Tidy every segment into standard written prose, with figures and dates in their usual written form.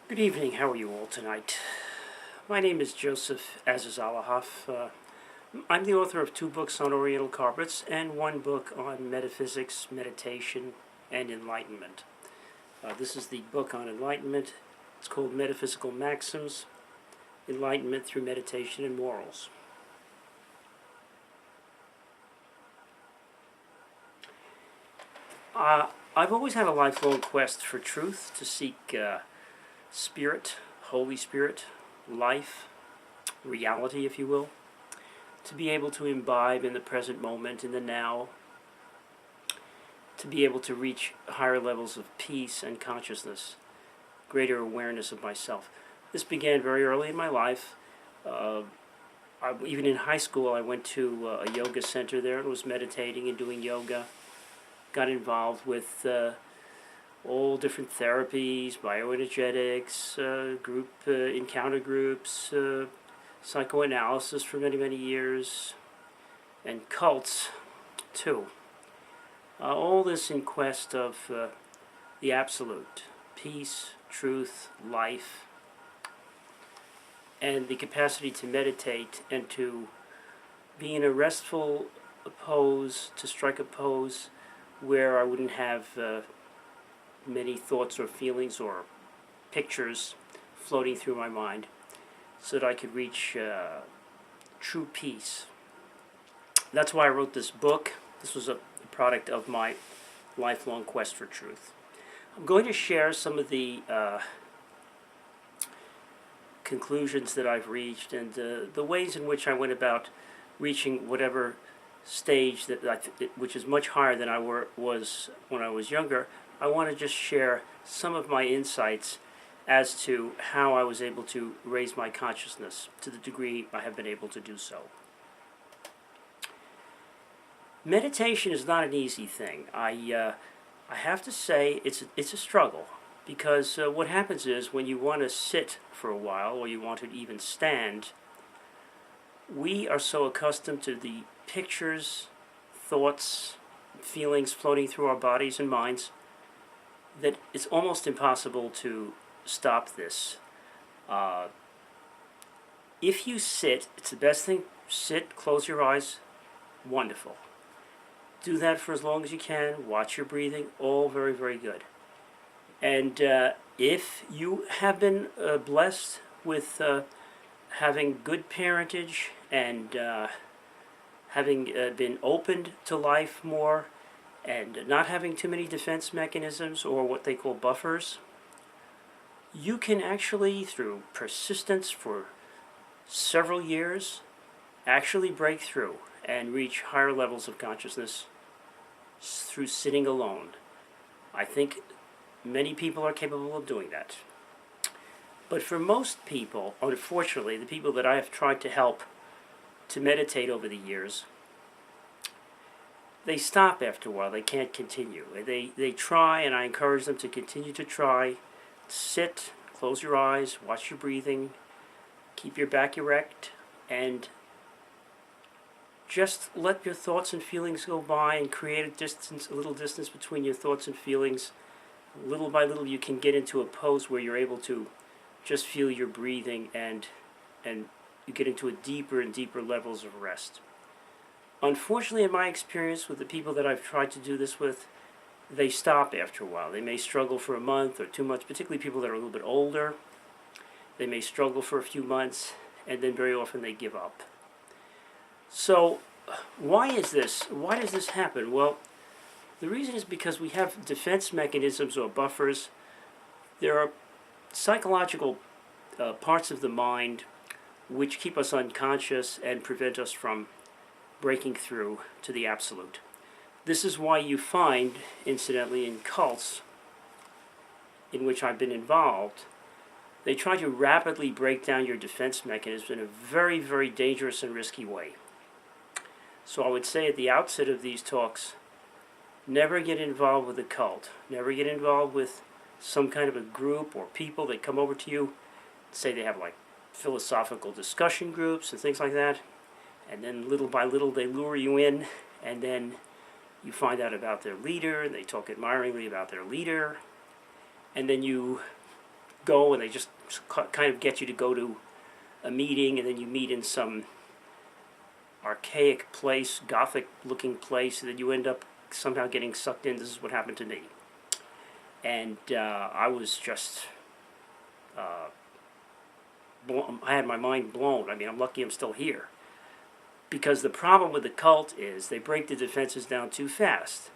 Good evening. How are you all tonight? My name is Joseph Azizalahov. I'm the author of 2 books on Oriental carpets and 1 book on metaphysics, meditation, and enlightenment. This is the book on enlightenment. It's called Metaphysical Maxims, Enlightenment Through Meditation and Morals. I've always had a lifelong quest for truth, to seek Spirit, Holy Spirit, life, reality, if you will, to be able to imbibe in the present moment, in the now, to be able to reach higher levels of peace and consciousness, greater awareness of myself. This began very early in my life. Even in high school, I went to a yoga center there and was meditating and doing yoga. Got involved with all different therapies, bioenergetics, group encounter groups, psychoanalysis for many, many years, and cults too. All this in quest of the absolute, peace, truth, life, and the capacity to meditate and to be in a restful pose, to strike a pose where I wouldn't have many thoughts or feelings or pictures floating through my mind, so that I could reach true peace. That's why I wrote this book. This was a product of my lifelong quest for truth. I'm going to share some of the conclusions that I've reached and the ways in which I went about reaching whatever stage which is much higher than I was when I was younger. I want to just share some of my insights as to how I was able to raise my consciousness to the degree I have been able to do so. Meditation is not an easy thing. I have to say it's a struggle, because what happens is when you want to sit for a while, or you want to even stand, we are so accustomed to the pictures, thoughts, feelings floating through our bodies and minds that it's almost impossible to stop this. If you sit, it's the best thing. Sit, close your eyes, wonderful. Do that for as long as you can. Watch your breathing, all very, very good. And if you have been blessed with having good parentage and having been opened to life more, and not having too many defense mechanisms or what they call buffers, you can actually, through persistence for several years, actually break through and reach higher levels of consciousness through sitting alone. I think many people are capable of doing that. But for most people, unfortunately, the people that I have tried to help to meditate over the years, they stop after a while. They can't continue. They try, and I encourage them to continue to try. Sit, close your eyes, watch your breathing, keep your back erect, and just let your thoughts and feelings go by and create a little distance between your thoughts and feelings. Little by little, you can get into a pose where you're able to just feel your breathing, and you get into a deeper and deeper levels of rest. Unfortunately, in my experience with the people that I've tried to do this with, they stop after a while. They may struggle for a month or 2 months, particularly people that are a little bit older. They may struggle for a few months, and then very often they give up. So, why is this? Why does this happen? Well, the reason is because we have defense mechanisms or buffers. There are psychological parts of the mind which keep us unconscious and prevent us from breaking through to the absolute. This is why you find, incidentally, in cults in which I've been involved, they try to rapidly break down your defense mechanism in a very, very dangerous and risky way. So I would say at the outset of these talks, never get involved with a cult. Never get involved with some kind of a group or people that come over to you, say they have like philosophical discussion groups and things like that, and then little by little they lure you in, and then you find out about their leader, and they talk admiringly about their leader, and then you go and they just kind of get you to go to a meeting, and then you meet in some archaic place, Gothic-looking place, and then you end up somehow getting sucked in. This is what happened to me. And I was just, I had my mind blown. I mean, I'm lucky I'm still here. Because the problem with the cult is they break the defenses down too fast.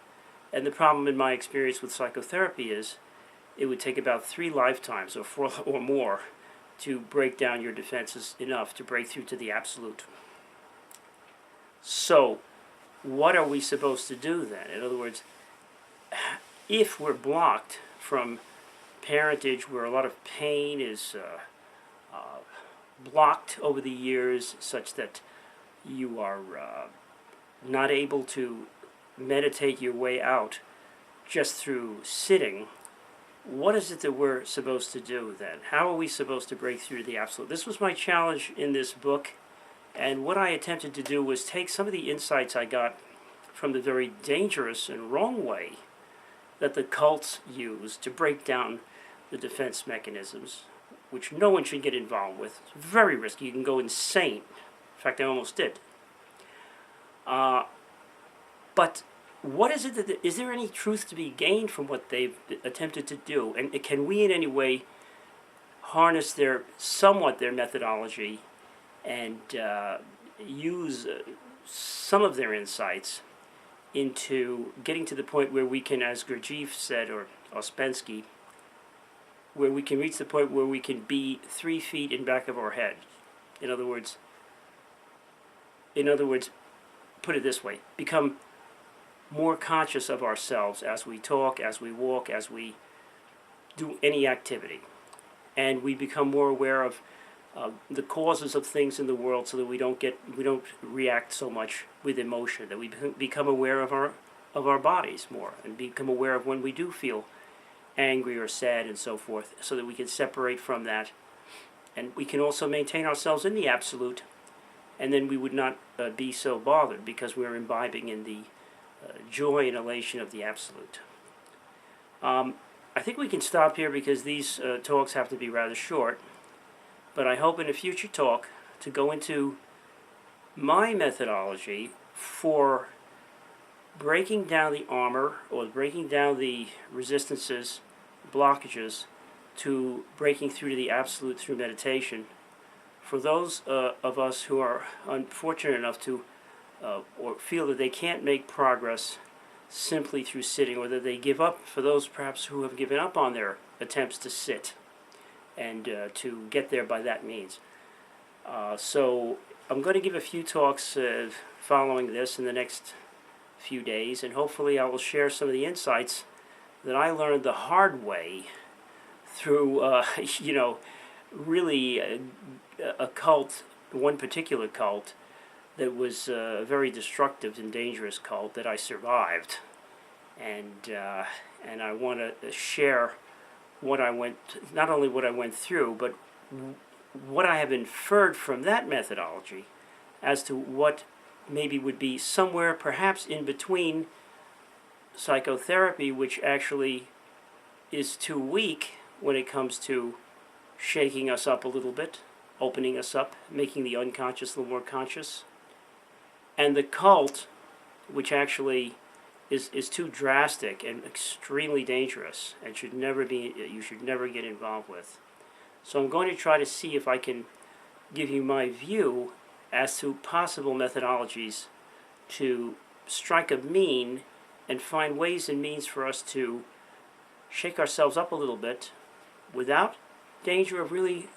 And the problem in my experience with psychotherapy is it would take about 3 lifetimes or 4 or more to break down your defenses enough to break through to the absolute. So, what are we supposed to do then? In other words, if we're blocked from parentage where a lot of pain is blocked over the years such that you are not able to meditate your way out just through sitting, what is it that we're supposed to do then? How are we supposed to break through to the absolute? This was my challenge in this book, and what I attempted to do was take some of the insights I got from the very dangerous and wrong way that the cults use to break down the defense mechanisms, which no one should get involved with. It's very risky. You can go insane. In fact, I almost did. But what is it that is there any truth to be gained from what they've attempted to do? And can we in any way harness somewhat their methodology and use some of their insights into getting to the point where we can, as Gurdjieff said, or Ouspensky, where we can reach the point where we can be 3 feet in back of our head? In other words, put it this way, become more conscious of ourselves as we talk, as we walk, as we do any activity. And we become more aware of the causes of things in the world so that we don't react so much with emotion, that we become aware of our bodies more and become aware of when we do feel angry or sad and so forth, so that we can separate from that. And we can also maintain ourselves in the absolute, and then we would not be so bothered because we're imbibing in the joy and elation of the absolute. I think we can stop here because these talks have to be rather short, but I hope in a future talk to go into my methodology for breaking down the armor or breaking down the resistances, blockages to breaking through to the absolute through meditation. For those of us who are unfortunate enough to or feel that they can't make progress simply through sitting, or that they give up, for those perhaps who have given up on their attempts to sit and to get there by that means. So I'm going to give a few talks following this in the next few days, and hopefully I will share some of the insights that I learned the hard way through, really a cult, one particular cult that was a very destructive and dangerous cult that I survived, and I want to share what I not only what I went through, but what I have inferred from that methodology as to what maybe would be somewhere perhaps in between psychotherapy, which actually is too weak when it comes to shaking us up a little bit, opening us up, making the unconscious a little more conscious, and the cult, which actually is too drastic and extremely dangerous and you should never get involved with. So I'm going to try to see if I can give you my view as to possible methodologies to strike a mean and find ways and means for us to shake ourselves up a little bit without danger of really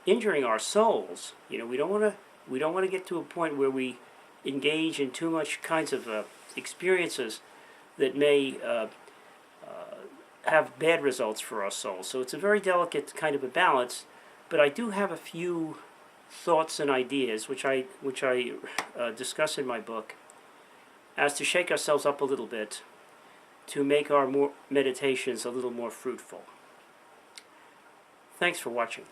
injuring our souls. You know, we don't want to get to a point where we engage in too much kinds of experiences that may have bad results for our souls. So it's a very delicate kind of a balance, but I do have a few thoughts and ideas which I discuss in my book as to shake ourselves up a little bit to make our meditations a little more fruitful. Thanks for watching.